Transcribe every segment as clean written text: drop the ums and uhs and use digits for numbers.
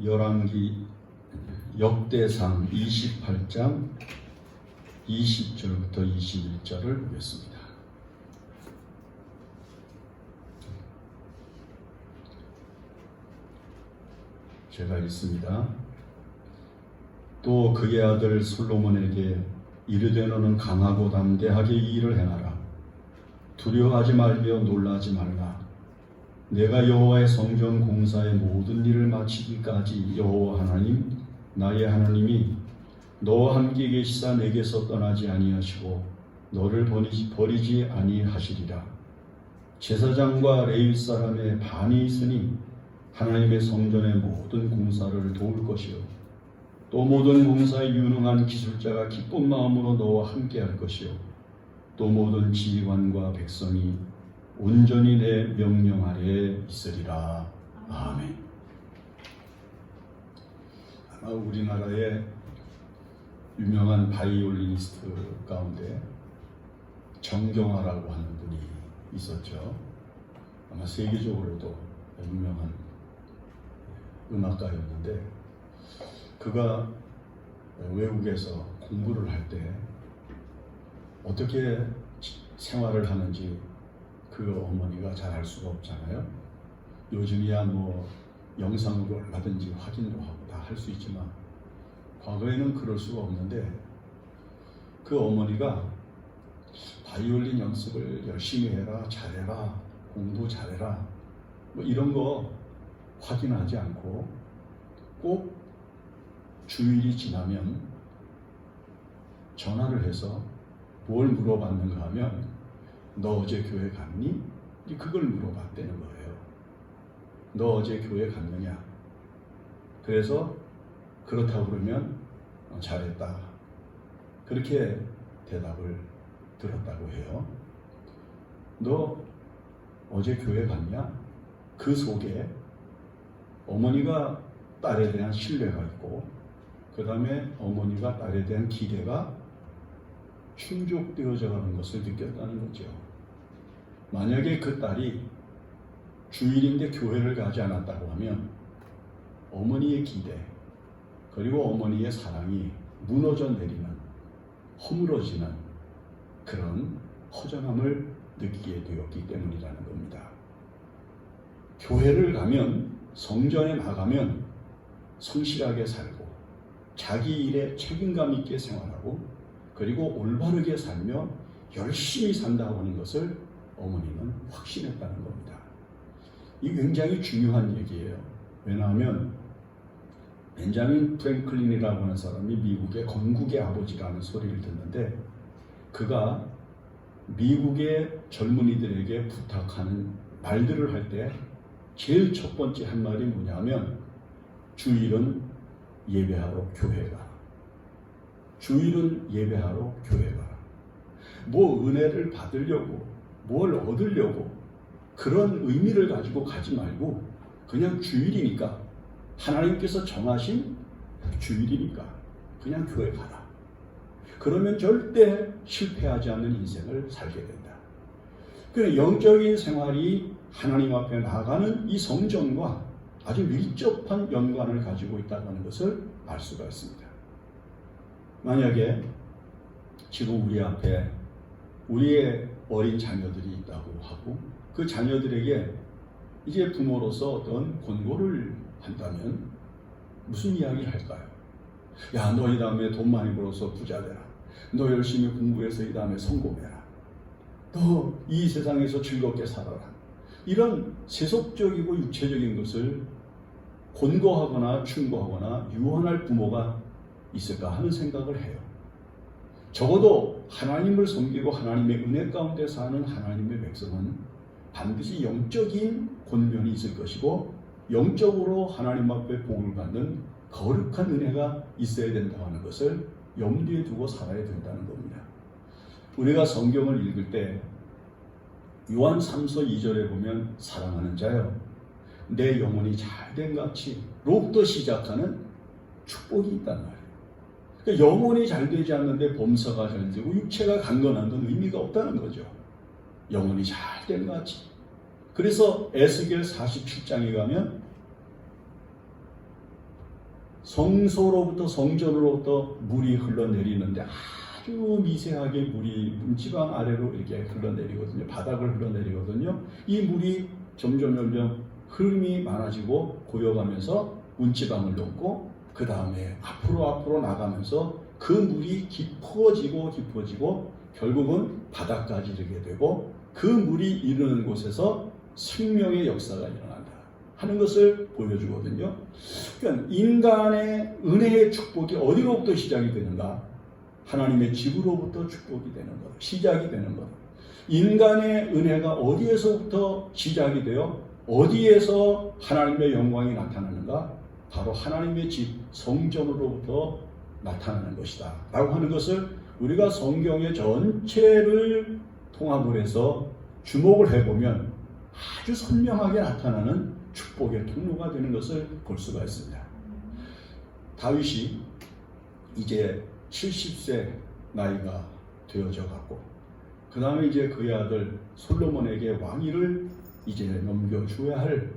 열왕기 역대상 28장 20절부터 21절을 보겠습니다. 제가 읽습니다. 또 그의 아들 솔로몬에게 이르되 너는 강하고 담대하게 이 일을 행하라. 두려워하지 말며 놀라지 말라. 내가 여호와의 성전 공사의 모든 일을 마치기까지 여호와 하나님 나의 하나님이 너와 함께 계시사 내게서 떠나지 아니하시고 너를 버리지 아니하시리라. 제사장과 레위 사람의 반이 있으니 하나님의 성전의 모든 공사를 도울 것이요 또 모든 공사에 유능한 기술자가 기쁜 마음으로 너와 함께 할 것이요 또 모든 지휘관과 백성이 온전히 내 명령 아래에 있으리라. 아멘. 아마 우리나라의 유명한 바이올리니스트 가운데 정경화라고 하는 분이 있었죠. 아마 세계적으로도 유명한 음악가였는데 그가 외국에서 공부를 할 때 어떻게 생활을 하는지 그 어머니가 잘 알 수가 없잖아요. 요즘이야 뭐 영상으로 얼마든지 확인도 하고 다 할 수 있지만 과거에는 그럴 수가 없는데 그 어머니가 바이올린 연습을 열심히 해라, 잘해라, 공부 잘해라 뭐 이런 거 확인하지 않고 꼭 주일이 지나면 전화를 해서 뭘 물어봤는가 하면 너 어제 교회 갔니? 그걸 물어봤다는 거예요. 너 어제 교회 갔느냐? 그래서 그렇다고 그러면 잘했다. 그렇게 대답을 들었다고 해요. 너 어제 교회 갔냐? 그 속에 어머니가 딸에 대한 신뢰가 있고 그 다음에 어머니가 딸에 대한 기대가 충족되어져 가는 것을 느꼈다는 거죠. 만약에 그 딸이 주일인데 교회를 가지 않았다고 하면 어머니의 기대 그리고 어머니의 사랑이 무너져 내리는 허물어지는 그런 허전함을 느끼게 되었기 때문이라는 겁니다. 교회를 가면 성전에 나가면 성실하게 살고 자기 일에 책임감 있게 생활하고 그리고 올바르게 살며 열심히 산다고 하는 것을 어머니는 확신했다는 겁니다. 이 굉장히 중요한 얘기예요. 왜냐하면 벤자민 프랭클린이라고 하는 사람이 미국의 건국의 아버지라는 소리를 듣는데 그가 미국의 젊은이들에게 부탁하는 말들을 할 때 제일 첫 번째 한 말이 뭐냐면 주일은 예배하러 교회 가라. 주일은 예배하러 교회 가라. 뭐 은혜를 받으려고 뭘 얻으려고 그런 의미를 가지고 가지 말고 그냥 주일이니까 하나님께서 정하신 주일이니까 그냥 교회 가라. 그러면 절대 실패하지 않는 인생을 살게 된다. 그래 영적인 생활이 하나님 앞에 나가는 이 성전과 아주 밀접한 연관을 가지고 있다는 것을 알 수가 있습니다. 만약에 지금 우리 앞에 우리의 어린 자녀들이 있다고 하고 그 자녀들에게 이제 부모로서 어떤 권고를 한다면 무슨 이야기를 할까요? 야, 너 이 다음에 돈 많이 벌어서 부자 되라. 너 열심히 공부해서 이 다음에 성공해라. 너 이 세상에서 즐겁게 살아라. 이런 세속적이고 육체적인 것을 권고하거나 충고하거나 유언할 부모가 있을까 하는 생각을 해요. 적어도 하나님을 섬기고 하나님의 은혜 가운데 사는 하나님의 백성은 반드시 영적인 권면이 있을 것이고 영적으로 하나님 앞에 복을 받는 거룩한 은혜가 있어야 된다고 하는 것을 염두에 두고 살아야 된다는 겁니다. 우리가 성경을 읽을 때 요한 3서 2절에 보면 사랑하는 자여 내 영혼이 잘된 같이 로부터 시작하는 축복이 있단 말이에요. 그러니까 영혼이 잘 되지 않는데 범사가 잘 되고 육체가 강건한 건 의미가 없다는 거죠. 영혼이 잘된 같이. 그래서 에스겔 47장에 가면 성소로부터 성전으로부터 물이 흘러내리는데 아주 미세하게 물이 문지방 아래로 이렇게 흘러내리거든요. 바닥을 흘러내리거든요. 이 물이 점점 흐름이 많아지고 고여가면서 문지방을 넘고 그 다음에 앞으로 나가면서 그 물이 깊어지고 결국은 바닥까지 이르게 되고 그 물이 이르는 곳에서 생명의 역사가 일어난다 하는 것을 보여주거든요. 그러니까 인간의 은혜의 축복이 어디로부터 시작이 되는가? 하나님의 집으로부터 축복이 되는 것, 시작이 되는 것. 인간의 은혜가 어디에서부터 시작이 되어 어디에서 하나님의 영광이 나타나는가? 바로 하나님의 집, 성전으로부터 나타나는 것이다 라고 하는 것을 우리가 성경의 전체를 통합을 해서 주목을 해보면 아주 선명하게 나타나는 축복의 통로가 되는 것을 볼 수가 있습니다. 다윗이 이제 70세 나이가 되어져 갔고 그 다음에 이제 그의 아들 솔로몬에게 왕위를 이제 넘겨줘야 할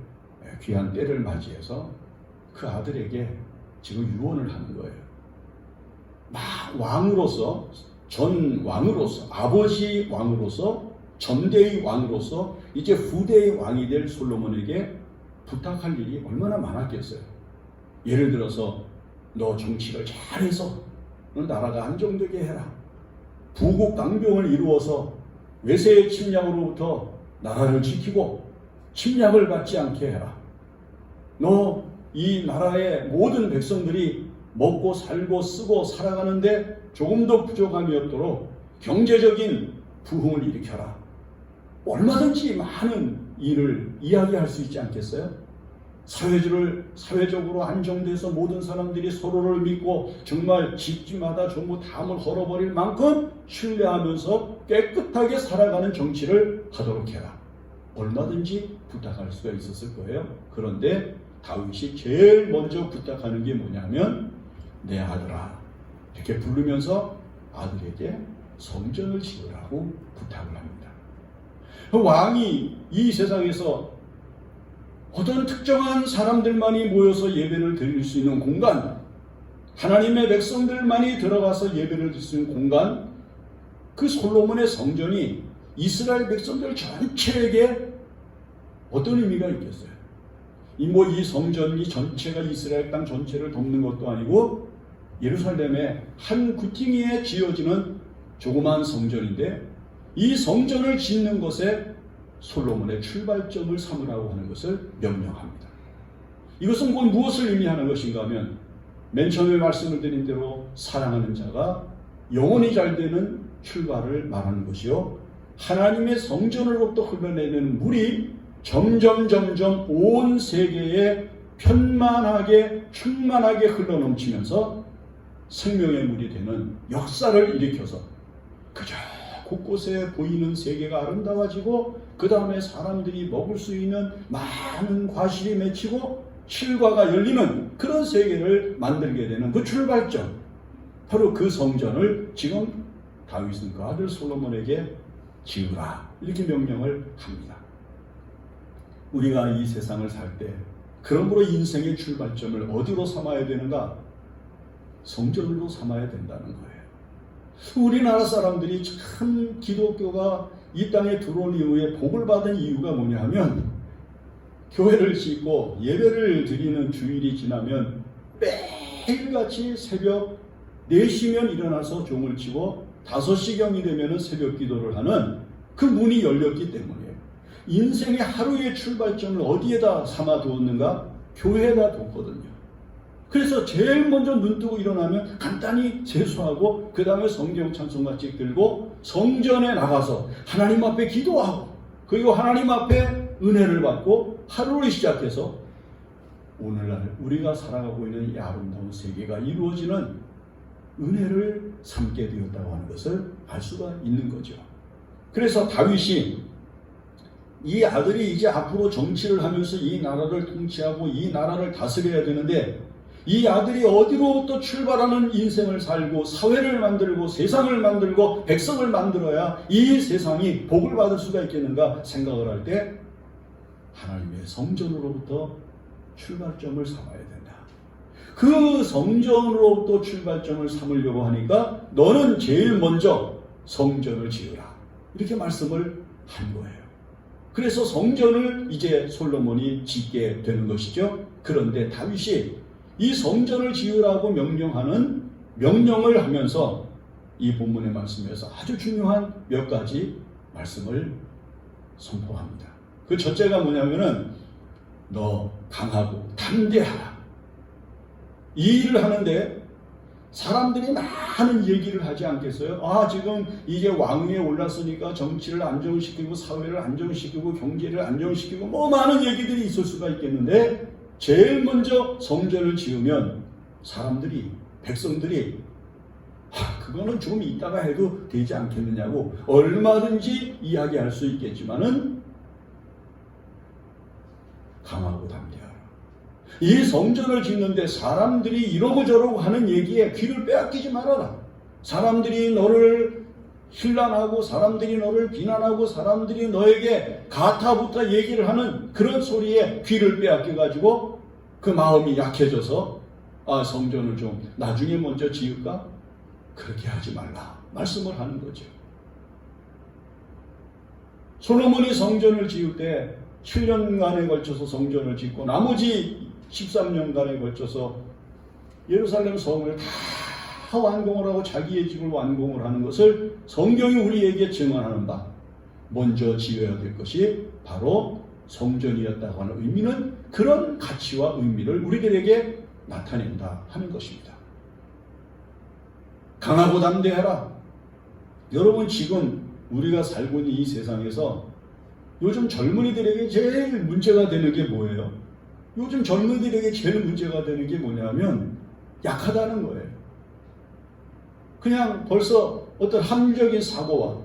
귀한 때를 맞이해서 그 아들에게 지금 유언을 하는 거예요. 막 왕으로서, 전 왕으로서, 아버지 왕으로서, 전대의 왕으로서 이제 후대의 왕이 될 솔로몬에게 부탁할 일이 얼마나 많았겠어요. 예를 들어서 너 정치를 잘해서 너 나라가 안정되게 해라. 부국 강병을 이루어서 외세의 침략으로부터 나라를 지키고 침략을 받지 않게 해라. 너 이 나라의 모든 백성들이 먹고 살고 쓰고 살아가는데 조금도 부족함이 없도록 경제적인 부흥을 일으켜라. 얼마든지 많은 일을 이야기할 수 있지 않겠어요? 사회적으로 안정돼서 모든 사람들이 서로를 믿고 정말 집집마다 전부 담을 헐어버릴 만큼 신뢰하면서 깨끗하게 살아가는 정치를 하도록 해라. 얼마든지 부탁할 수가 있었을 거예요. 그런데 다윗이 제일 먼저 부탁하는 게 뭐냐면 내 아들아 이렇게 부르면서 아들에게 성전을 지으라고 부탁을 합니다. 왕이 이 세상에서 어떤 특정한 사람들만이 모여서 예배를 드릴 수 있는 공간, 하나님의 백성들만이 들어가서 예배를 드릴 수 있는 공간, 그 솔로몬의 성전이 이스라엘 백성들 전체에게 어떤 의미가 있겠어요? 이 성전이 전체가 이스라엘 땅 전체를 돕는 것도 아니고 예루살렘의 한 구팅이에 지어지는 조그마한 성전인데 이 성전을 짓는 것에 솔로몬의 출발점을 삼으라고 하는 것을 명령합니다. 이것은 곧 무엇을 의미하는 것인가 하면 맨 처음에 말씀을 드린 대로 사랑하는 자가 영원히 잘 되는 출발을 말하는 것이요, 하나님의 성전으로부터 흘러내리는 물이 점점 온 세계에 편만하게 충만하게 흘러넘치면서 생명의 물이 되는 역사를 일으켜서 그저 곳곳에 보이는 세계가 아름다워지고 그 다음에 사람들이 먹을 수 있는 많은 과실이 맺히고 실과가 열리는 그런 세계를 만들게 되는 그 출발점, 바로 그 성전을 지금 다윗은 그 아들 솔로몬에게 지으라 이렇게 명령을 합니다. 우리가 이 세상을 살 때 그러므로 인생의 출발점을 어디로 삼아야 되는가? 성전으로 삼아야 된다는 거예요. 우리나라 사람들이 참 기독교가 이 땅에 들어온 이후에 복을 받은 이유가 뭐냐 하면 교회를 짓고 예배를 드리는 주일이 지나면 매일같이 새벽 4시면 일어나서 종을 치고 5시경이 되면 새벽 기도를 하는 그 문이 열렸기 때문이에요. 인생의 하루의 출발점을 어디에다 삼아두었는가? 교회에다 뒀거든요. 그래서 제일 먼저 눈 뜨고 일어나면 간단히 세수하고 그 다음에 성경 찬송가씩 들고 성전에 나가서 하나님 앞에 기도하고 그리고 하나님 앞에 은혜를 받고 하루를 시작해서 오늘날 우리가 살아가고 있는 이 아름다운 세계가 이루어지는 은혜를 삼게 되었다고 하는 것을 알 수가 있는 거죠. 그래서 다윗이 이 아들이 이제 앞으로 정치를 하면서 이 나라를 통치하고 이 나라를 다스려야 되는데 이 아들이 어디로부터 출발하는 인생을 살고 사회를 만들고 세상을 만들고 백성을 만들어야 이 세상이 복을 받을 수가 있겠는가 생각을 할 때 하나님의 성전으로부터 출발점을 삼아야 된다. 그 성전으로부터 출발점을 삼으려고 하니까 너는 제일 먼저 성전을 지으라. 이렇게 말씀을 한 거예요. 그래서 성전을 이제 솔로몬이 짓게 되는 것이죠. 그런데 다윗이 이 성전을 지으라고 명령하는 명령을 하면서 이 본문의 말씀에서 아주 중요한 몇 가지 말씀을 선포합니다. 그 첫째가 뭐냐면은 너 강하고 담대하라. 이 일을 하는데 사람들이 많은 얘기를 하지 않겠어요? 아, 지금 이제 왕위에 올랐으니까 정치를 안정시키고 사회를 안정시키고 경제를 안정시키고 뭐 많은 얘기들이 있을 수가 있겠는데 제일 먼저 성전을 지으면 사람들이, 백성들이 그거는 좀 이따가 해도 되지 않겠느냐고 얼마든지 이야기할 수 있겠지만은 강하고 담대하라. 이 성전을 짓는데 사람들이 이러고 저러고 하는 얘기에 귀를 빼앗기지 말아라. 사람들이 너를 힐난하고 사람들이 너를 비난하고 사람들이 너에게 가타부타 얘기를 하는 그런 소리에 귀를 빼앗겨가지고 그 마음이 약해져서 아, 성전을 좀 나중에 먼저 지을까? 그렇게 하지 말라 말씀을 하는 거죠. 솔로몬이 성전을 지을 때 7년간에 걸쳐서 성전을 짓고 나머지 13년간에 걸쳐서 예루살렘 성을 다 완공을 하고 자기의 집을 완공을 하는 것을 성경이 우리에게 증언하는 바 먼저 지어야 될 것이 바로 성전이었다고 하는 의미는 그런 가치와 의미를 우리들에게 나타낸다 하는 것입니다. 강하고 담대하라. 여러분 지금 우리가 살고 있는 이 세상에서 요즘 젊은이들에게 제일 문제가 되는 게 뭐예요? 요즘 젊은이들에게 제일 문제가 되는 게 뭐냐면 약하다는 거예요. 그냥 벌써 어떤 합리적인 사고와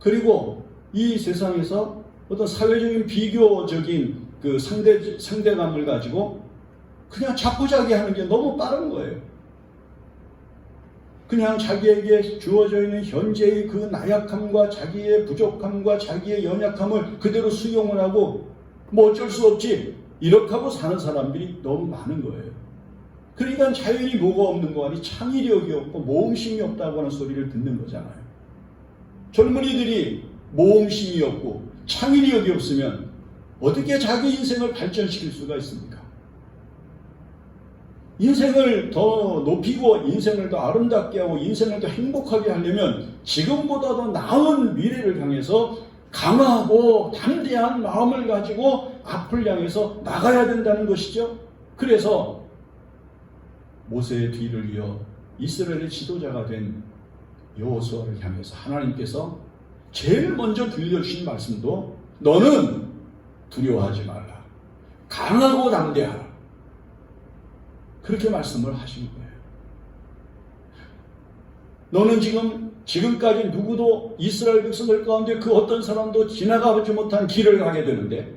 그리고 이 세상에서 어떤 사회적인 비교적인 그 상대감을 가지고 그냥 자꾸자기 하는 게 너무 빠른 거예요. 그냥 자기에게 주어져 있는 현재의 그 나약함과 자기의 부족함과 자기의 연약함을 그대로 수용을 하고 뭐 어쩔 수 없지 이렇게 하고 사는 사람들이 너무 많은 거예요. 그러니까 자연이 뭐가 없는 거 아니 창의력이 없고 모험심이 없다고 하는 소리를 듣는 거잖아요. 젊은이들이 모험심이 없고 창의력이 없으면 어떻게 자기 인생을 발전시킬 수가 있습니까? 인생을 더 높이고 인생을 더 아름답게 하고 인생을 더 행복하게 하려면 지금보다 더 나은 미래를 향해서 강하고 담대한 마음을 가지고 앞을 향해서 나가야 된다는 것이죠. 그래서 모세의 뒤를 이어 이스라엘의 지도자가 된 여호수아를 향해서 하나님께서 제일 먼저 들려주신 말씀도 너는 두려워하지 말라. 강하고 담대하라. 그렇게 말씀을 하신 거예요. 너는 지금까지 누구도 이스라엘 백성들 가운데 그 어떤 사람도 지나가지 못한 길을 가게 되는데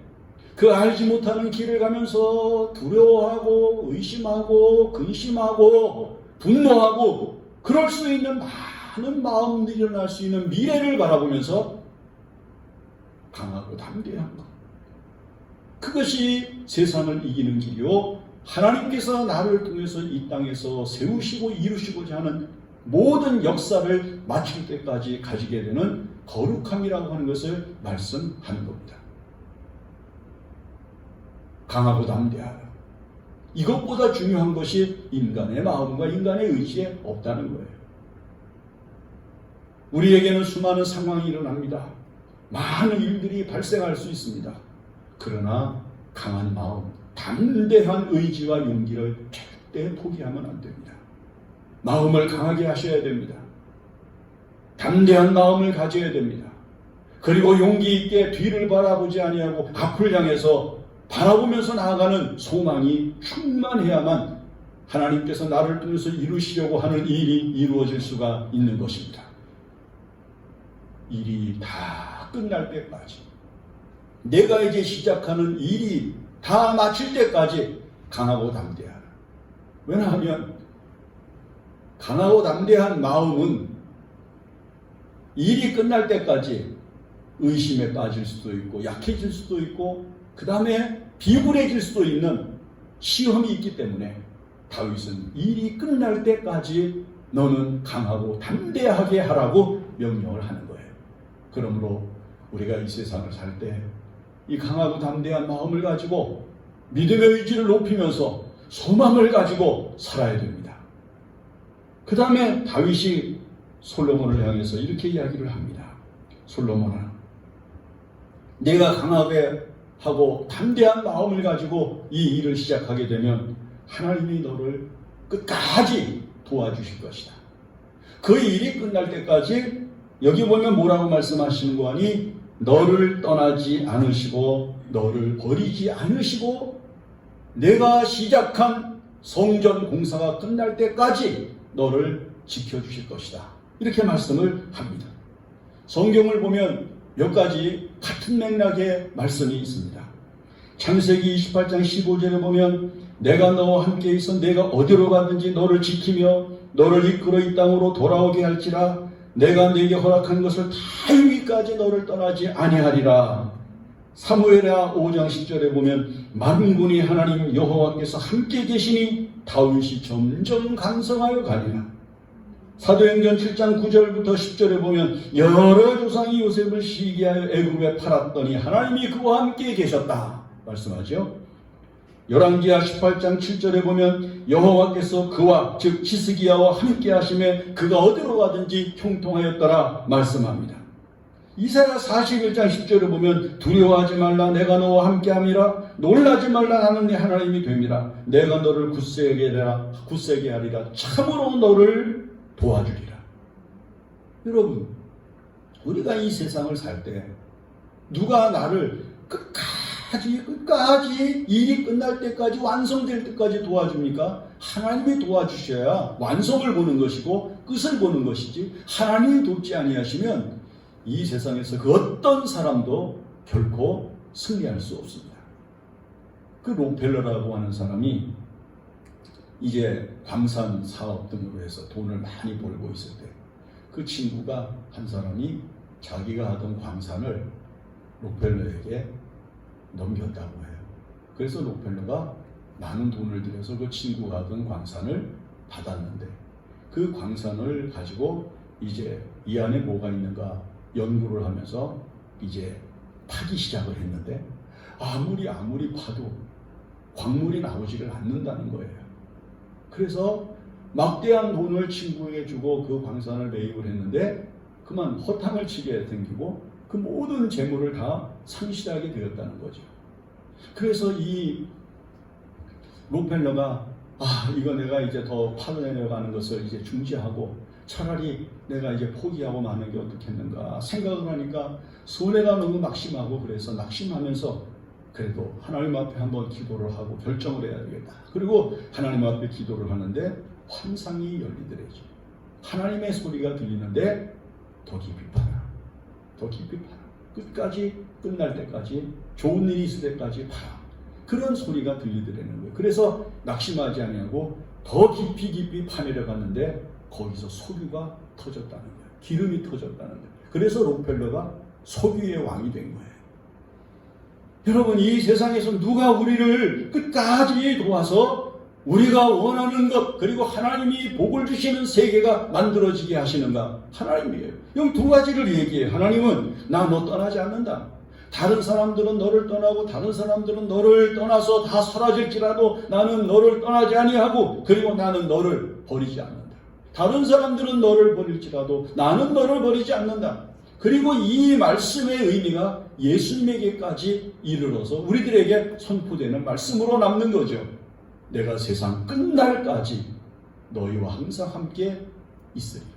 그 알지 못하는 길을 가면서 두려워하고 의심하고 근심하고 분노하고 그럴 수 있는 많은 마음들이 일어날 수 있는 미래를 바라보면서 강하고 담대한 것. 그것이 세상을 이기는 길이요. 하나님께서 나를 통해서 이 땅에서 세우시고 이루시고자 하는 모든 역사를 마칠 때까지 가지게 되는 거룩함이라고 하는 것을 말씀하는 겁니다. 강하고 담대하라. 이것보다 중요한 것이 인간의 마음과 인간의 의지에 없다는 거예요. 우리에게는 수많은 상황이 일어납니다. 많은 일들이 발생할 수 있습니다. 그러나 강한 마음, 담대한 의지와 용기를 절대 포기하면 안 됩니다. 마음을 강하게 하셔야 됩니다. 담대한 마음을 가져야 됩니다. 그리고 용기 있게 뒤를 바라보지 아니하고 앞을 향해서 바라보면서 나아가는 소망이 충만해야만 하나님께서 나를 통해서 이루시려고 하는 일이 이루어질 수가 있는 것입니다. 일이 다 끝날 때까지 내가 이제 시작하는 일이 다 마칠 때까지 강하고 담대하라. 왜냐하면 강하고 담대한 마음은 일이 끝날 때까지 의심에 빠질 수도 있고 약해질 수도 있고 그 다음에 비굴해질 수도 있는 시험이 있기 때문에 다윗은 일이 끝날 때까지 너는 강하고 담대하게 하라고 명령을 하는 거예요. 그러므로 우리가 이 세상을 살 때 이 강하고 담대한 마음을 가지고 믿음의 의지를 높이면서 소망을 가지고 살아야 됩니다. 그 다음에 다윗이 솔로몬을 향해서 이렇게 이야기를 합니다. 솔로몬아, 내가 강하게 하고 담대한 마음을 가지고 이 일을 시작하게 되면 하나님이 너를 끝까지 도와주실 것이다. 그 일이 끝날 때까지 여기 보면 뭐라고 말씀하시는 거 아니? 너를 떠나지 않으시고 너를 버리지 않으시고 내가 시작한 성전 공사가 끝날 때까지 너를 지켜주실 것이다. 이렇게 말씀을 합니다. 성경을 보면 몇 가지 같은 맥락의 말씀이 있습니다. 창세기 28장 15절에 보면 내가 너와 함께 있어 내가 어디로 가든지 너를 지키며 너를 이끌어 이 땅으로 돌아오게 할지라 내가 네게 허락한 것을 다 이루기까지 너를 떠나지 아니하리라. 사무엘하 5장 10절에 보면 만군의 하나님 여호와께서 함께 계시니 다윗이 점점 강성하여 가니라. 사도행전 7장 9절부터 10절에 보면 여러 조상이 요셉을 시기하여 애굽에 팔았더니 하나님이 그와 함께 계셨다 말씀하죠. 열왕기하 18장 7절에 보면 여호와께서 그와 즉 히스기야와 함께 하심에 그가 어디로 가든지 형통하였더라 말씀합니다. 이사야 41장 10절에 보면 두려워하지 말라 내가 너와 함께함이라 놀라지 말라 나는 네 하나님이 됨이라 내가 너를 굳세게 하리라 참으로 너를 도와주리라. 여러분, 우리가 이 세상을 살 때 누가 나를 끝까지 일이 끝날 때까지 완성될 때까지 도와줍니까? 하나님이 도와주셔야 완성을 보는 것이고 끝을 보는 것이지 하나님이 돕지 아니하시면 이 세상에서 그 어떤 사람도 결코 승리할 수 없습니다. 그 록펠러라고 하는 사람이 이제 광산 사업 등으로 해서 돈을 많이 벌고 있을 때 그 친구가 한 사람이 자기가 하던 광산을 록펠러에게 넘겼다고 해요. 그래서 록펠러가 많은 돈을 들여서 그 친구가 하던 광산을 받았는데 그 광산을 가지고 이제 이 안에 뭐가 있는가 연구를 하면서 이제 파기 시작을 했는데 아무리 파도 광물이 나오지를 않는다는 거예요. 그래서 막대한 돈을 친구에게 주고 그 광산을 매입을 했는데 그만 허탕을 치게 생기고 그 모든 재물을 다 상실하게 되었다는 거죠. 그래서 이 록펠러가 이거 내가 이제 더 파내려가는 것을 이제 중지하고 차라리 내가 이제 포기하고 마는 게 어떻겠는가 생각을 하니까 손해가 너무 낙심하고 그래서 낙심하면서 그래도 하나님 앞에 한번 기도를 하고 결정을 해야 되겠다. 그리고 하나님 앞에 기도를 하는데 환상이 열리더래죠. 하나님의 소리가 들리는데 더 깊이 파라. 더 깊이 파라. 끝까지 끝날 때까지 좋은 일이 있을 때까지 파라. 그런 소리가 들리더라는 거예요. 그래서 낙심하지 아니하고 더 깊이 파내려 갔는데 거기서 석유가 터졌다는 거예요. 기름이 터졌다는 거예요. 그래서 록펠러가 석유의 왕이 된 거예요. 여러분, 이 세상에서 누가 우리를 끝까지 도와서 우리가 원하는 것 그리고 하나님이 복을 주시는 세계가 만들어지게 하시는가? 하나님이에요. 여기 두 가지를 얘기해요. 하나님은 나 너 떠나지 않는다. 다른 사람들은 너를 떠나고 다른 사람들은 너를 떠나서 다 사라질지라도 나는 너를 떠나지 아니하고 그리고 나는 너를 버리지 않는다. 다른 사람들은 너를 버릴지라도 나는 너를 버리지 않는다. 그리고 이 말씀의 의미가 예수님에게까지 이르러서 우리들에게 선포되는 말씀으로 남는 거죠. 내가 세상 끝날까지 너희와 항상 함께 있으리라.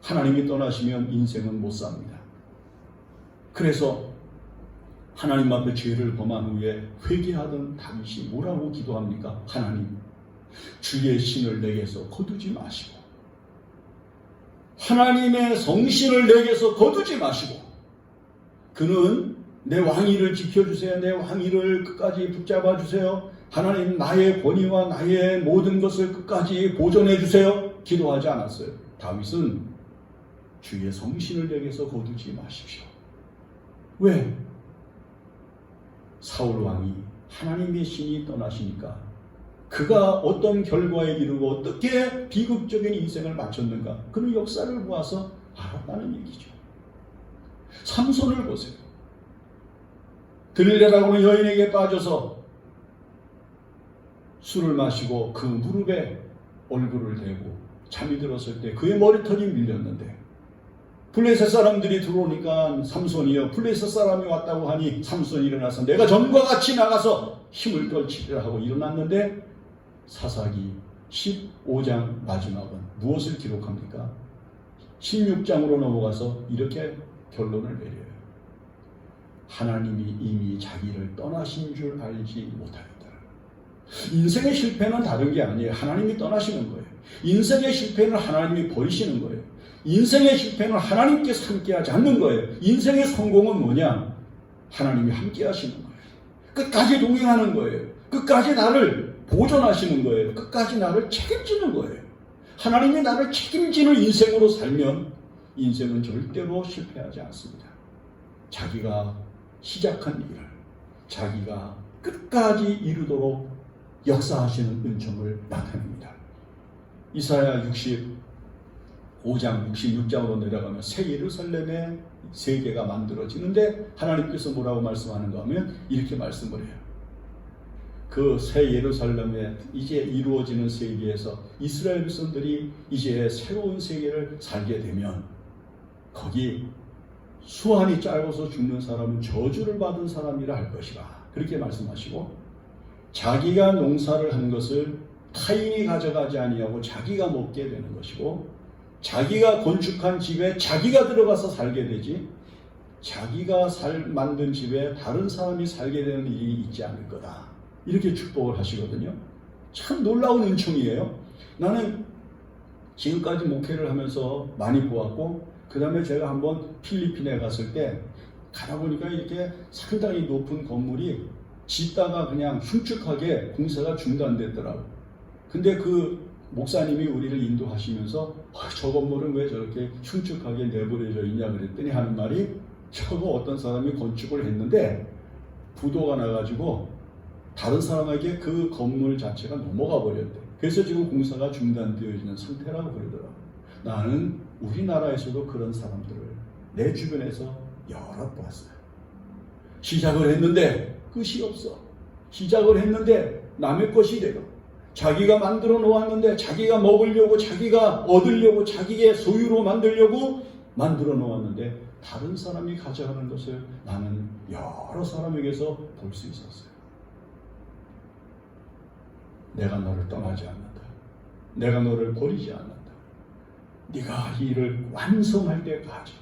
하나님이 떠나시면 인생은 못 삽니다. 그래서 하나님 앞에 죄를 범한 후에 회개하던 다윗이 뭐라고 기도합니까? 하나님, 주의 신을 내게서 거두지 마시고 하나님의 성신을 내게서 거두지 마시고 그는 내 왕위를 지켜주세요. 내 왕위를 끝까지 붙잡아 주세요. 하나님, 나의 권위와 나의 모든 것을 끝까지 보존해 주세요. 기도하지 않았어요. 다윗은 주의 성신을 내게서 거두지 마십시오. 왜? 사울 왕이 하나님의 신이 떠나시니까 그가 어떤 결과에 이르고 어떻게 비극적인 인생을 마쳤는가, 그런 역사를 보아서 알았다는 얘기죠. 삼손을 보세요. 들레라고 하는 여인에게 빠져서 술을 마시고 그 무릎에 얼굴을 대고 잠이 들었을 때 그의 머리털이 밀렸는데, 블레셋 사람들이 들어오니까 삼손이여, 블레셋 사람이 왔다고 하니 삼손이 일어나서 내가 전과 같이 나가서 힘을 떨치리라 하고 일어났는데, 사사기 15장 마지막은 무엇을 기록합니까? 16장으로 넘어가서 이렇게 결론을 내려요. 하나님이 이미 자기를 떠나신 줄 알지 못하였다. 인생의 실패는 다른 게 아니에요. 하나님이 떠나시는 거예요. 인생의 실패는 하나님이 버리시는 거예요. 인생의 실패는 하나님께서 함께하지 않는 거예요. 인생의 성공은 뭐냐? 하나님이 함께하시는 거예요. 끝까지 동행하는 거예요. 끝까지 나를 보존하시는 거예요. 끝까지 나를 책임지는 거예요. 하나님이 나를 책임지는 인생으로 살면 인생은 절대로 실패하지 않습니다. 자기가 시작한 일을 자기가 끝까지 이루도록 역사하시는 은총을 나타냅니다. 이사야 65장 66장으로 내려가면 새 예루살렘의 세계가 만들어지는데 하나님께서 뭐라고 말씀하는가 하면 이렇게 말씀을 해요. 그 새 예루살렘에 이제 이루어지는 세계에서 이스라엘 백성들이 이제 새로운 세계를 살게 되면 거기 수한이 짧아서 죽는 사람은 저주를 받은 사람이라 할 것이라, 그렇게 말씀하시고, 자기가 농사를 한 것을 타인이 가져가지 아니하고 자기가 먹게 되는 것이고, 자기가 건축한 집에 자기가 들어가서 살게 되지 자기가 만든 집에 다른 사람이 살게 되는 일이 있지 않을 거다, 이렇게 축복을 하시거든요. 참 놀라운 은총이에요. 나는 지금까지 목회를 하면서 많이 보았고, 그 다음에 제가 한번 필리핀에 갔을 때 가다 보니까 이렇게 상당히 높은 건물이 짓다가 그냥 흉측하게 공사가 중단됐더라고요. 근데 그 목사님이 우리를 인도하시면서 저 건물은 왜 저렇게 흉측하게 내버려져 있냐 그랬더니 하는 말이, 저거 어떤 사람이 건축을 했는데 부도가 나가지고 다른 사람에게 그 건물 자체가 넘어가 버렸대. 그래서 지금 공사가 중단되어 있는 상태라고 그러더라고요. 나는 우리나라에서도 그런 사람들을 내 주변에서 여러 봤어요. 시작을 했는데 끝이 없어. 시작을 했는데 남의 것이 돼요. 자기가 만들어 놓았는데 자기가 먹으려고, 자기가 얻으려고, 자기의 소유로 만들려고 만들어 놓았는데 다른 사람이 가져가는 것을 나는 여러 사람에게서 볼 수 있었어요. 내가 너를 떠나지 않는다. 내가 너를 버리지 않는다. 네가 이 일을 완성할 때까지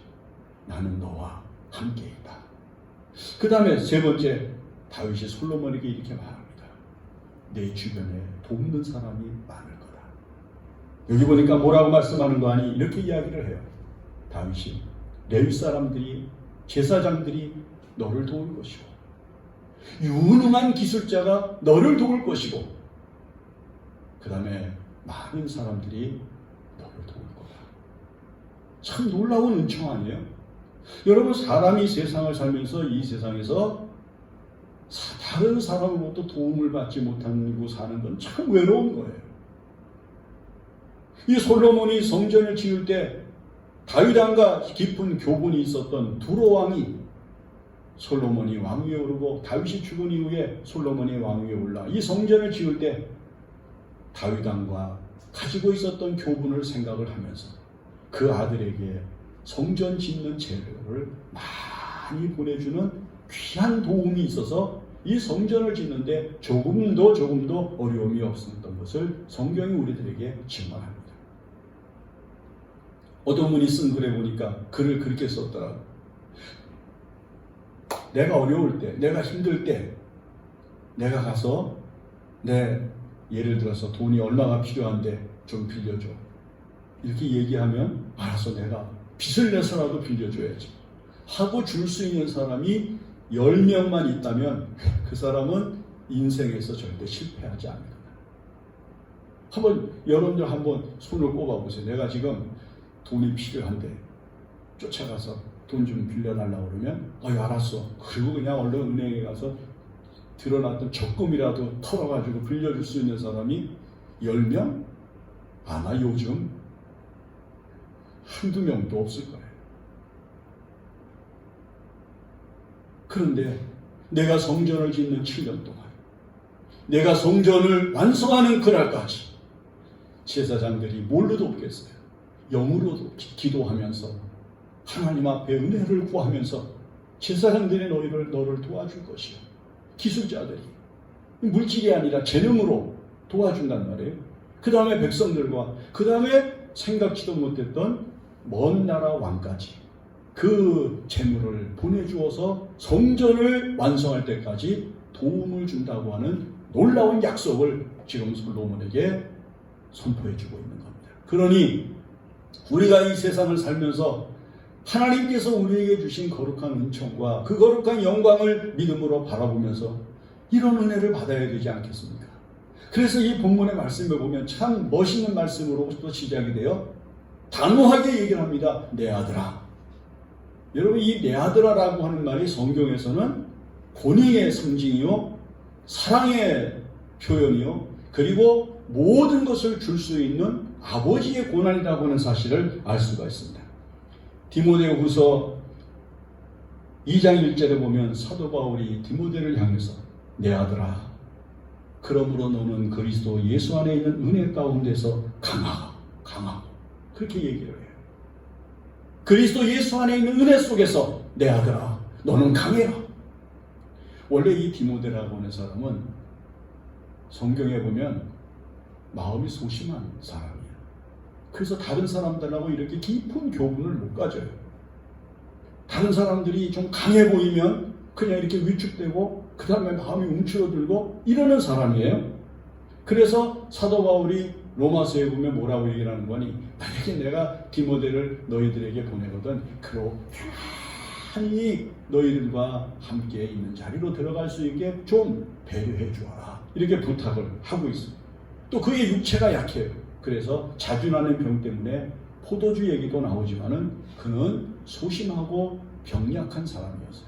나는 너와 함께 있다. 그 다음에 세 번째, 다윗이 솔로몬에게 이렇게 말합니다. 내 주변에 돕는 사람이 많을 거다. 여기 보니까 뭐라고 말씀하는 거 아니? 이렇게 이야기를 해요. 다윗이 레위 사람들이, 제사장들이 너를 도울 것이고, 유능한 기술자가 너를 도울 것이고, 그 다음에 많은 사람들이 너를 도울 거다. 참 놀라운 은총 아니에요? 여러분, 사람이 세상을 살면서 이 세상에서 다른 사람으로부터 도움을 받지 못하고 사는 건 참 외로운 거예요. 이 솔로몬이 성전을 지을 때 다윗왕과 깊은 교분이 있었던 두로 왕이 솔로몬이 왕위에 오르고, 다윗이 죽은 이후에 솔로몬이 왕위에 올라 이 성전을 지을 때 다윗왕과 가지고 있었던 교분을 생각을 하면서 그 아들에게 성전 짓는 재료를 많이 보내주는 귀한 도움이 있어서 이 성전을 짓는데 조금도 어려움이 없었던 것을 성경이 우리들에게 증언합니다. 어떤 분이 쓴 글에 보니까 글을 그렇게 썼더라고요. 내가 어려울 때, 내가 힘들 때 내가 가서 예를 들어서 돈이 얼마가 필요한데 좀 빌려줘, 이렇게 얘기하면 알아서 내가 빚을 내서라도 빌려줘야지 하고 줄 수 있는 사람이 10명만 있다면 그 사람은 인생에서 절대 실패하지 않을 거다. 여러분들 한번 손을 꼽아보세요. 내가 지금 돈이 필요한데 쫓아가서 돈 좀 빌려달라고 그러면 알았어. 그리고 그냥 얼른 은행에 가서 드러났던 적금이라도 털어가지고 빌려줄 수 있는 사람이 10명? 아마 요즘 한두 명도 없을 거예요. 그런데 내가 성전을 짓는 7년 동안, 내가 성전을 완성하는 그날까지 제사장들이 뭘로 돕겠어요? 영으로 기도하면서 하나님 앞에 은혜를 구하면서 제사장들이 너를 도와줄 것이요. 기술자들이 물질이 아니라 재능으로 도와준단 말이에요. 그 다음에 백성들과 그 다음에 생각지도 못했던 먼 나라 왕까지 그 재물을 보내주어서 성전을 완성할 때까지 도움을 준다고 하는 놀라운 약속을 지금 솔로몬에게 선포해주고 있는 겁니다. 그러니 우리가 이 세상을 살면서 하나님께서 우리에게 주신 거룩한 은총과 그 거룩한 영광을 믿음으로 바라보면서 이런 은혜를 받아야 되지 않겠습니까? 그래서 이 본문의 말씀을 보면 참 멋있는 말씀으로부터 시작이 돼요. 단호하게 얘기를 합니다. 내 아들아. 여러분, 이 내 아들아라고 하는 말이 성경에서는 권위의 상징이요, 사랑의 표현이요, 그리고 모든 것을 줄 수 있는 아버지의 고난이라고 하는 사실을 알 수가 있습니다. 디모데후서 2장 1절에 보면 사도 바울이 디모데를 향해서 내 아들아, 그러므로 너는 그리스도 예수 안에 있는 은혜 가운데서 강하고 그렇게 얘기를 해요. 그리스도 예수 안에 있는 은혜 속에서 내 아들아, 너는 강해라. 원래 이 디모데라고 하는 사람은 성경에 보면 마음이 소심한 사람이에요. 그래서 다른 사람들하고 이렇게 깊은 교분을 못 가져요. 다른 사람들이 좀 강해 보이면 그냥 이렇게 위축되고 그 다음에 마음이 움츠러들고 이러는 사람이에요. 그래서 사도 바울이 로마서에 보면 뭐라고 얘기를 하는 거니, 만약에 내가 디모데를 너희들에게 보내거든 그로 편안히 너희들과 함께 있는 자리로 들어갈 수 있게 좀 배려해 주어라, 이렇게 부탁을 하고 있습니다. 또 그의 육체가 약해요. 그래서 자주 나는 병 때문에 포도주 얘기도 나오지만은 그는 소심하고 병약한 사람이었어요.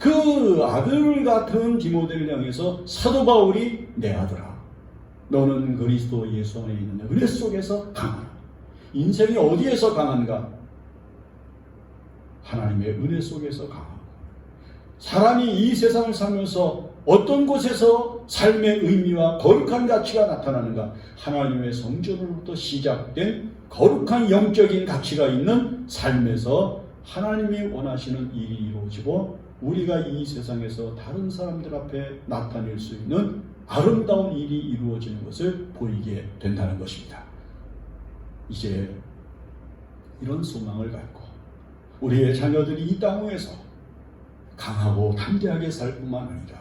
그 아들 같은 디모데를 향해서 사도 바울이 내 아들아, 너는 그리스도 예수 안에 있는 은혜 속에서 강하라. 인생이 어디에서 강한가? 하나님의 은혜 속에서 강하고, 사람이 이 세상을 살면서 어떤 곳에서 삶의 의미와 거룩한 가치가 나타나는가? 하나님의 성전으로부터 시작된 거룩한 영적인 가치가 있는 삶에서 하나님이 원하시는 일이 이루어지고, 우리가 이 세상에서 다른 사람들 앞에 나타낼 수 있는 아름다운 일이 이루어지는 것을 보이게 된다는 것입니다. 이제 이런 소망을 갖고 우리의 자녀들이 이 땅 위에서 강하고 담대하게 살 뿐만 아니라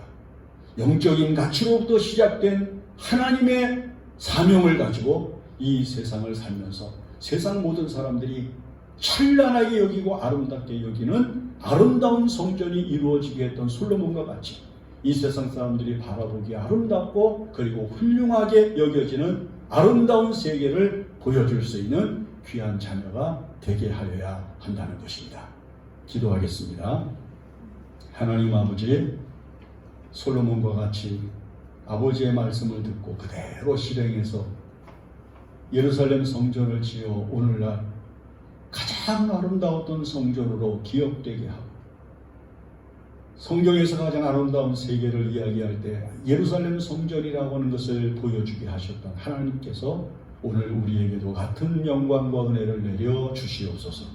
영적인 가치로부터 시작된 하나님의 사명을 가지고 이 세상을 살면서 세상 모든 사람들이 찬란하게 여기고 아름답게 여기는 아름다운 성전이 이루어지게 했던 솔로몬과 같이 이 세상 사람들이 바라보기에 아름답고 그리고 훌륭하게 여겨지는 아름다운 세계를 보여줄 수 있는 귀한 자녀가 되게 하여야 한다는 것입니다. 기도하겠습니다. 하나님 아버지, 솔로몬과 같이 아버지의 말씀을 듣고 그대로 실행해서 예루살렘 성전을 지어 오늘날 가장 아름다웠던 성전으로 기억되게 하고, 성경에서 가장 아름다운 세계를 이야기할 때 예루살렘 성전이라고 하는 것을 보여주게 하셨던 하나님께서 오늘 우리에게도 같은 영광과 은혜를 내려 주시옵소서.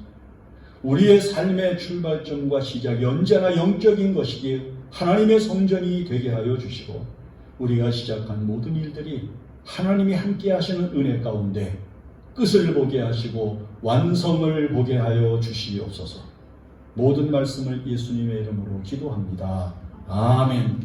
우리의 삶의 출발점과 시작이 언제나 영적인 것이기에 하나님의 성전이 되게 하여 주시고, 우리가 시작한 모든 일들이 하나님이 함께 하시는 은혜 가운데 끝을 보게 하시고 완성을 보게 하여 주시옵소서. 모든 말씀을 예수님의 이름으로 기도합니다. 아멘.